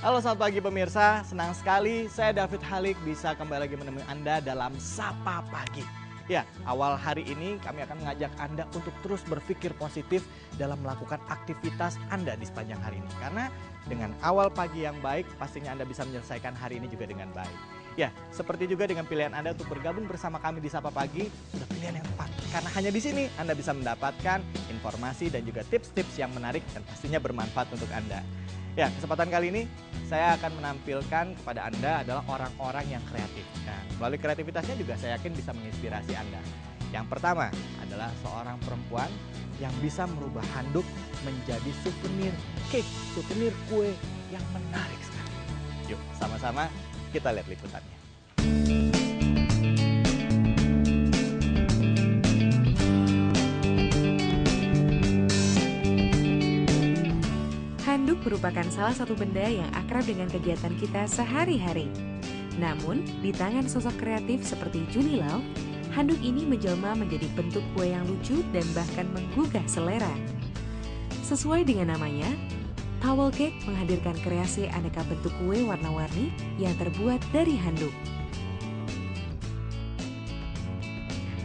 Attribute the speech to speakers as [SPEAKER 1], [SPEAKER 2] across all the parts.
[SPEAKER 1] Halo selamat pagi pemirsa, senang sekali saya David Halik bisa kembali lagi menemui Anda dalam Sapa Pagi. Ya, awal hari ini kami akan mengajak Anda untuk terus berpikir positif dalam melakukan aktivitas Anda di sepanjang hari ini. Karena dengan awal pagi yang baik, pastinya Anda bisa menyelesaikan hari ini juga dengan baik. Ya, seperti juga dengan pilihan Anda untuk bergabung bersama kami di Sapa Pagi, sudah pilihan yang tepat. Karena hanya di sini Anda bisa mendapatkan informasi dan juga tips-tips yang menarik dan pastinya bermanfaat untuk Anda. Ya, kesempatan kali ini saya akan menampilkan kepada Anda adalah orang-orang yang kreatif. Dan melalui kreativitasnya juga saya yakin bisa menginspirasi Anda. Yang pertama adalah seorang perempuan yang bisa merubah handuk menjadi souvenir cake, souvenir kue yang menarik sekali. Yuk, sama-sama kita lihat liputannya.
[SPEAKER 2] Handuk merupakan salah satu benda yang akrab dengan kegiatan kita sehari-hari. Namun, di tangan sosok kreatif seperti Julie Lau, handuk ini menjelma menjadi bentuk kue yang lucu dan bahkan menggugah selera. Sesuai dengan namanya, towel cake menghadirkan kreasi aneka bentuk kue warna-warni yang terbuat dari handuk.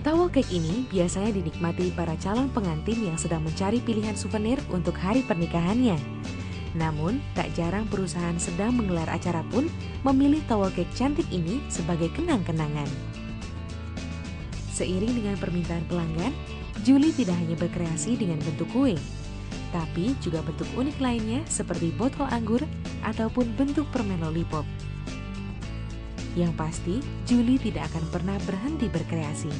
[SPEAKER 2] Towel cake ini biasanya dinikmati para calon pengantin yang sedang mencari pilihan souvenir untuk hari pernikahannya. Namun, tak jarang perusahaan sedang menggelar acara pun memilih towel cake cantik ini sebagai kenang-kenangan. Seiring dengan permintaan pelanggan, Julie tidak hanya berkreasi dengan bentuk kue, tapi juga bentuk unik lainnya seperti botol anggur ataupun bentuk permen lollipop. Yang pasti, Julie tidak akan pernah berhenti berkreasi.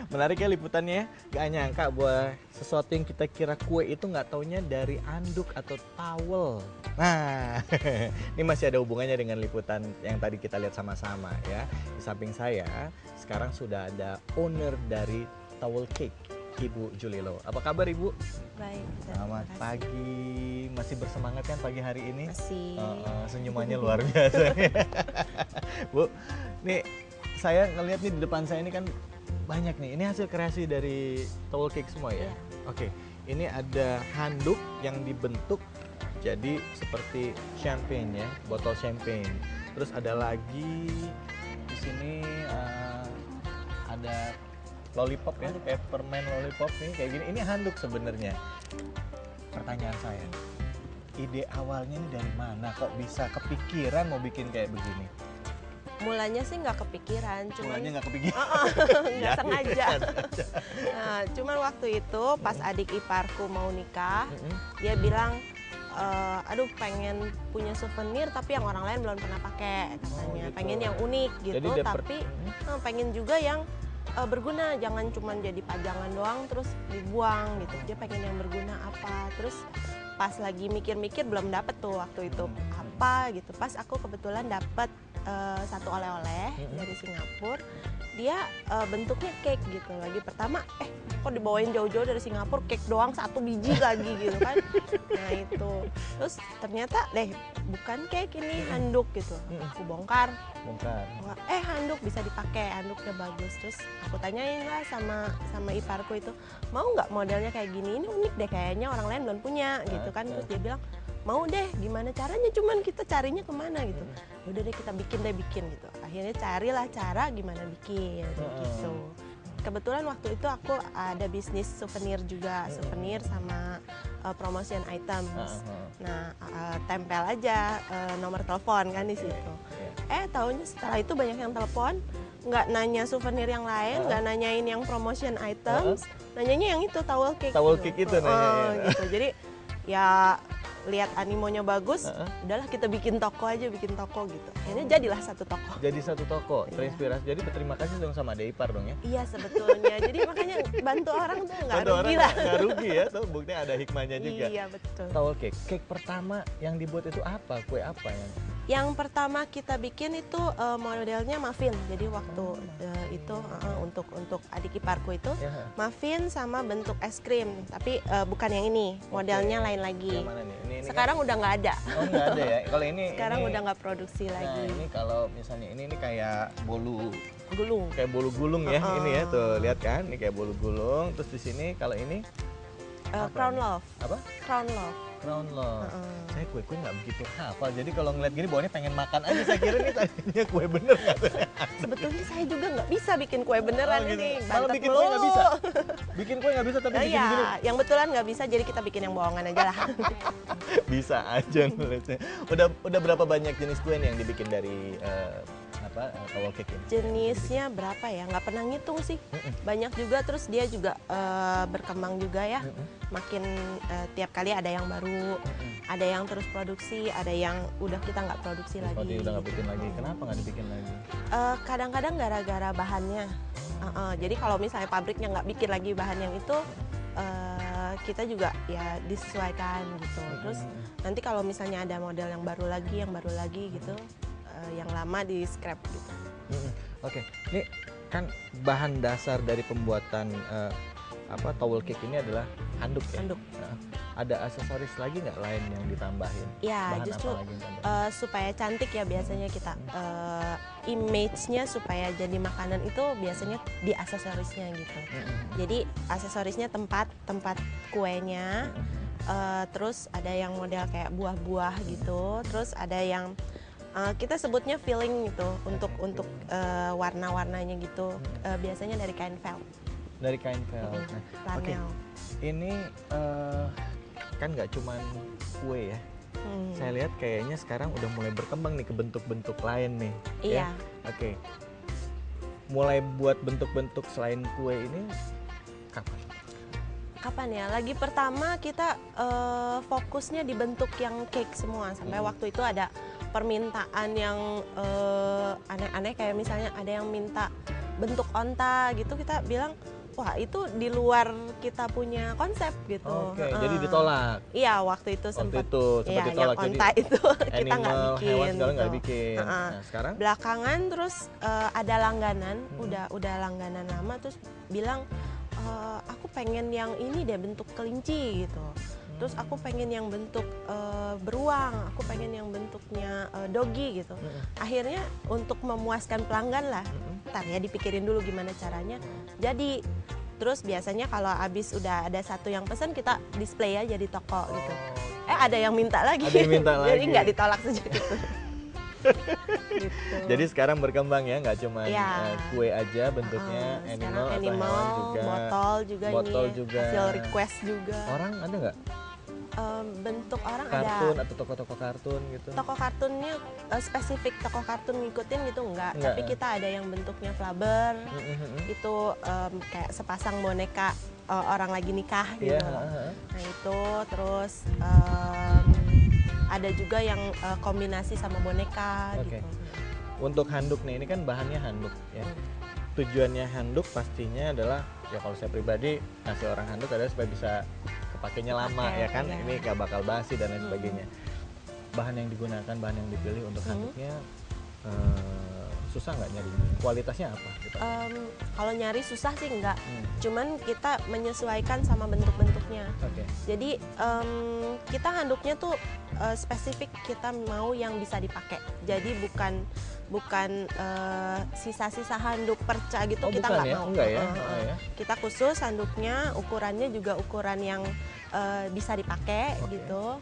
[SPEAKER 1] Menarik ya liputannya, gak nyangka bahwa sesuatu yang kita kira kue itu nggak taunya dari anduk atau towel. Nah, ini masih ada hubungannya dengan liputan yang tadi kita lihat sama-sama ya. Di samping saya, sekarang sudah ada owner dari towel cake, Ibu Julie Lau. Apa kabar Ibu?
[SPEAKER 3] Baik.
[SPEAKER 1] Selamat pagi, masih bersemangat kan pagi hari ini?
[SPEAKER 3] Masih.
[SPEAKER 1] Senyumannya luar biasa. Bu, nih saya ngelihat nih di depan saya ini kan banyak nih, ini hasil kreasi dari towel cake semua ya?
[SPEAKER 3] Iya.
[SPEAKER 1] Oke, ini ada handuk yang dibentuk jadi seperti champagne ya, botol champagne. Terus ada lagi di sini ada lollipop ya, kayak permen lollipop nih, kayak gini. Ini handuk sebenarnya. Pertanyaan saya, ide awalnya ini dari mana? Kok bisa kepikiran mau bikin kayak begini?
[SPEAKER 3] Mulanya sih nggak kepikiran, cuman
[SPEAKER 1] Mulanya nggak kepikiran?
[SPEAKER 3] nggak sengaja. Nah, cuman waktu itu pas adik iparku mau nikah, dia bilang, aduh pengen punya souvenir tapi yang orang lain belum pernah pakai katanya.
[SPEAKER 1] gitu.
[SPEAKER 3] Pengen yang unik gitu,
[SPEAKER 1] Jadi
[SPEAKER 3] tapi pengen juga yang berguna, jangan cuma jadi pajangan doang terus dibuang gitu. Dia pengen yang berguna apa, terus pas lagi mikir-mikir belum dapet tuh waktu itu apa gitu. Pas aku kebetulan dapet satu oleh-oleh dari Singapura, dia bentuknya cake gitu. Lagi pertama, kok dibawain jauh-jauh dari Singapura, cake doang 1 biji lagi gitu kan. Nah itu, terus ternyata bukan cake, ini handuk gitu. Aku bongkar, handuk bisa dipakai, handuknya bagus. Terus aku tanyain lah sama iparku itu, mau nggak modelnya kayak gini, ini unik deh kayaknya orang lain belum punya gitu kan. Terus dia bilang, mau deh, gimana caranya, cuman kita carinya kemana gitu. Udah deh kita bikin gitu. Akhirnya carilah cara gimana bikin gitu. Kebetulan waktu itu aku ada bisnis souvenir juga, souvenir sama promotion items. Nah, tempel aja nomor telepon kan di situ. Taunya setelah itu banyak yang telepon, nggak nanya souvenir yang lain, nggak nanyain yang promotion items, nanyanya yang itu towel cake.
[SPEAKER 1] Towel cake itu nanyanya.
[SPEAKER 3] Gitu. Jadi ya lihat animonya bagus, udahlah kita bikin toko aja, bikin toko gitu. Akhirnya jadilah satu toko.
[SPEAKER 1] Jadi satu toko, terinspirasi. Jadi berterima kasih dong sama Ade Ipar dong ya?
[SPEAKER 3] Iya sebetulnya, jadi makanya bantu orang tuh nggak rugi lah.
[SPEAKER 1] Nggak rugi ya, tuh buktinya ada hikmahnya juga.
[SPEAKER 3] Iya betul.
[SPEAKER 1] Towel cake, cake pertama yang dibuat itu apa? Kue apa yang?
[SPEAKER 3] Yang pertama kita bikin itu modelnya muffin. Jadi waktu itu untuk adik iparku itu muffin sama bentuk es krim. Tapi bukan yang ini, modelnya lain lagi.
[SPEAKER 1] Yang mana nih? Ini
[SPEAKER 3] sekarang
[SPEAKER 1] kan,
[SPEAKER 3] udah nggak ada.
[SPEAKER 1] Oh nggak ada ya? Kalau ini
[SPEAKER 3] sekarang
[SPEAKER 1] ini,
[SPEAKER 3] udah nggak produksi lagi.
[SPEAKER 1] Nah ini kalau misalnya ini kayak bolu
[SPEAKER 3] Gulung.
[SPEAKER 1] kayak bolu gulung ya ini ya tuh lihat kan ini kayak bolu gulung. Terus di sini kalau ini
[SPEAKER 3] Crown Love.
[SPEAKER 1] apa?
[SPEAKER 3] Crown Love.
[SPEAKER 1] Crown Love. Saya kue nggak begitu hafal. Jadi kalau ngeliat gini bawahnya pengen makan aja. Saya kira ini tadinya kue bener nggak tuh?
[SPEAKER 3] Sebetulnya saya juga nggak bisa bikin kue beneran
[SPEAKER 1] gitu.
[SPEAKER 3] ini.
[SPEAKER 1] Malah
[SPEAKER 3] Bantet
[SPEAKER 1] bikin kue nggak
[SPEAKER 3] mulu.
[SPEAKER 1] bisa. Bikin kue nggak bisa tapi bikin
[SPEAKER 3] Iya,
[SPEAKER 1] gini
[SPEAKER 3] yang betulan nggak bisa, jadi kita bikin yang bohongan aja lah.
[SPEAKER 1] bisa aja ngeliatnya. Udah berapa banyak jenis kue nih yang dibikin dari towel cake ini?
[SPEAKER 3] Jenisnya berapa ya? Nggak pernah ngitung sih. Banyak juga, terus dia juga berkembang juga ya. Makin tiap kali ada yang baru, ada yang terus produksi, ada yang udah kita nggak produksi lagi.
[SPEAKER 1] Oh, dia udah nggak bikin lagi. Kenapa nggak dibikin lagi?
[SPEAKER 3] Kadang-kadang gara-gara bahannya. Jadi kalau misalnya pabriknya nggak bikin lagi bahan yang itu, kita juga ya disesuaikan gitu. Terus nanti kalau misalnya ada model yang baru lagi gitu, yang lama di scrap gitu.
[SPEAKER 1] Oke, ini kan bahan dasar dari pembuatan towel cake ini adalah handuk ya?
[SPEAKER 3] Handuk.
[SPEAKER 1] Ada aksesoris lagi nggak lain yang ditambahin?
[SPEAKER 3] Ya,
[SPEAKER 1] Bahan
[SPEAKER 3] justru
[SPEAKER 1] apa lagi yang ditambahin?
[SPEAKER 3] supaya cantik ya biasanya kita image-nya supaya jadi makanan itu biasanya di aksesorisnya gitu. Jadi aksesorisnya tempat kuenya, terus ada yang model kayak buah-buah gitu, terus ada yang kita sebutnya filling gitu untuk warna-warnanya gitu. Biasanya dari kain felt.
[SPEAKER 1] Dari kain felt. Oke. Ini kan nggak cuman kue ya. Saya lihat kayaknya sekarang udah mulai berkembang nih ke bentuk-bentuk lain nih.
[SPEAKER 3] Iya.
[SPEAKER 1] Ya? Oke. Mulai buat bentuk-bentuk selain kue ini kapan?
[SPEAKER 3] Kapan ya? Lagi pertama kita fokusnya di bentuk yang cake semua. Sampai waktu itu ada permintaan yang aneh-aneh, kayak misalnya ada yang minta bentuk onta gitu, kita bilang wah itu di luar kita punya konsep gitu.
[SPEAKER 1] Oke, jadi ditolak.
[SPEAKER 3] Iya, waktu itu sempat
[SPEAKER 1] ditolak.
[SPEAKER 3] Yang
[SPEAKER 1] jadi
[SPEAKER 3] onta itu kita nggak
[SPEAKER 1] animal,
[SPEAKER 3] bikin.
[SPEAKER 1] hewan segala nggak
[SPEAKER 3] gitu.
[SPEAKER 1] bikin. Nah, sekarang?
[SPEAKER 3] Belakangan terus ada langganan, udah langganan lama, terus bilang aku pengen yang ini deh bentuk kelinci gitu. Terus aku pengen yang bentuk beruang, aku pengen yang bentuknya doggy gitu. Akhirnya untuk memuaskan pelanggan lah, ntar ya dipikirin dulu gimana caranya. Jadi terus biasanya kalau abis udah ada satu yang pesan, kita display aja di toko gitu. Ada yang minta lagi.
[SPEAKER 1] Ada yang minta lagi.
[SPEAKER 3] Jadi nggak ditolak sejak itu. Gitu.
[SPEAKER 1] Jadi sekarang berkembang ya, nggak cuma kue aja bentuknya, animal atau hewan juga.
[SPEAKER 3] Botol
[SPEAKER 1] juga
[SPEAKER 3] juga hasil request juga.
[SPEAKER 1] Orang ada nggak?
[SPEAKER 3] Bentuk orang
[SPEAKER 1] Kartun
[SPEAKER 3] ada.
[SPEAKER 1] atau toko-toko kartun gitu?
[SPEAKER 3] Toko kartunnya spesifik toko kartun ngikutin gitu enggak. Tapi kita ada yang bentuknya flubber. Itu kayak sepasang boneka orang lagi nikah gitu. Nah itu terus ada juga yang kombinasi sama boneka gitu.
[SPEAKER 1] Untuk handuk nih, ini kan bahannya handuk ya. Tujuannya handuk pastinya adalah ya kalau saya pribadi ngasih orang handuk adalah supaya bisa kepakainya lama ya kan. Ini gak bakal basi dan lain sebagainya. Bahan yang digunakan, bahan yang dipilih untuk handuknya susah nggak nyari? Kualitasnya apa? Gitu?
[SPEAKER 3] Kalau nyari susah sih enggak. Cuman kita menyesuaikan sama bentuk-bentuknya. Jadi kita handuknya tuh spesifik kita mau yang bisa dipakai. Jadi bukan sisa-sisa handuk perca gitu, kita nggak mau.
[SPEAKER 1] Enggak ya?
[SPEAKER 3] Kita khusus handuknya, ukurannya juga ukuran yang bisa dipakai gitu.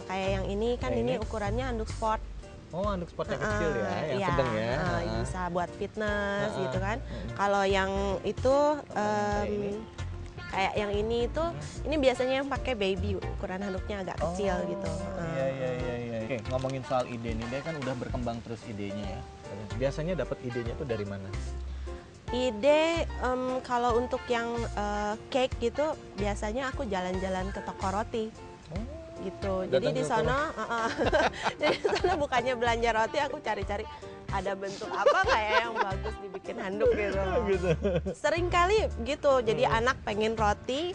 [SPEAKER 3] Kayak yang ini kan ini ukurannya handuk sport.
[SPEAKER 1] Oh, handuk sport yang kecil ya, yang sedang ya.
[SPEAKER 3] Bisa buat fitness gitu kan. Kalau yang itu kayak yang ini itu, ini biasanya yang pakai baby, ukuran handuknya agak kecil gitu.
[SPEAKER 1] Iya. Oke, ngomongin soal ide nih, dia kan udah berkembang terus idenya ya. Biasanya dapat idenya tuh dari mana?
[SPEAKER 3] Ide kalau untuk yang cake gitu, biasanya aku jalan-jalan ke toko roti. Gitu. Jadi di sana bukannya belanja roti, aku cari-cari ada bentuk apa kayak yang bagus dibikin handuk gitu. Sering kali gitu. Jadi anak pengen roti,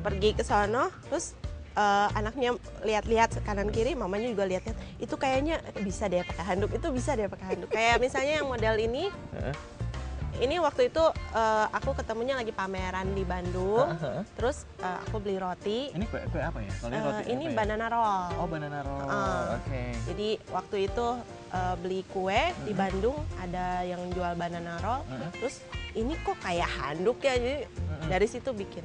[SPEAKER 3] pergi ke sana, terus anaknya lihat-lihat kanan kiri, mamanya juga lihat-lihat. Itu kayaknya bisa deh pakai handuk, itu bisa deh pakai handuk. Kayak misalnya yang model ini. Ini waktu itu aku ketemunya lagi pameran di Bandung. Terus aku beli roti.
[SPEAKER 1] Ini kue apa ya? Kalau roti
[SPEAKER 3] Ini
[SPEAKER 1] apa ya?
[SPEAKER 3] banana roll.
[SPEAKER 1] Oh, banana roll. Oke.
[SPEAKER 3] Jadi waktu itu beli kue di Bandung, ada yang jual banana roll. Terus ini kok kayak handuk ya, jadi dari situ bikin.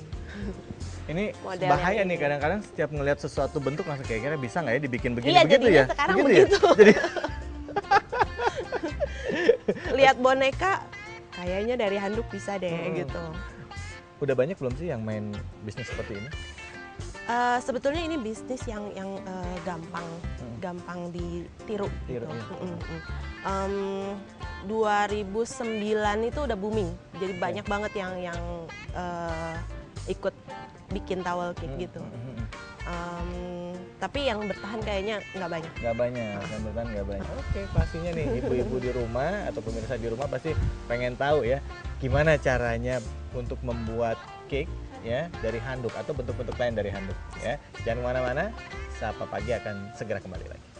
[SPEAKER 1] Ini
[SPEAKER 3] Model
[SPEAKER 1] bahaya
[SPEAKER 3] yang
[SPEAKER 1] nih,
[SPEAKER 3] ini.
[SPEAKER 1] kadang-kadang setiap ngelihat sesuatu bentuk langsung kira-kira bisa nggak ya dibikin begini
[SPEAKER 3] Iya,
[SPEAKER 1] begitu
[SPEAKER 3] jadinya
[SPEAKER 1] ya?
[SPEAKER 3] sekarang
[SPEAKER 1] Begitu
[SPEAKER 3] begitu.
[SPEAKER 1] Ya? Jadi
[SPEAKER 3] Lihat boneka, kayaknya dari handuk bisa deh gitu.
[SPEAKER 1] udah banyak belum sih yang main bisnis seperti ini?
[SPEAKER 3] Sebetulnya ini bisnis yang gampang ditiru.
[SPEAKER 1] Tiru,
[SPEAKER 3] Gitu.
[SPEAKER 1] iya.
[SPEAKER 3] 2009 itu udah booming, jadi banyak banget yang ikut bikin towel cake gitu. Tapi yang bertahan kayaknya nggak banyak.
[SPEAKER 1] Nggak banyak, yang bertahan nggak banyak. Oke, pastinya nih ibu-ibu di rumah atau pemirsa di rumah pasti pengen tahu ya gimana caranya untuk membuat cake ya dari handuk atau bentuk-bentuk lain dari handuk ya. Jangan kemana-mana, Sapa Pagi akan segera kembali lagi.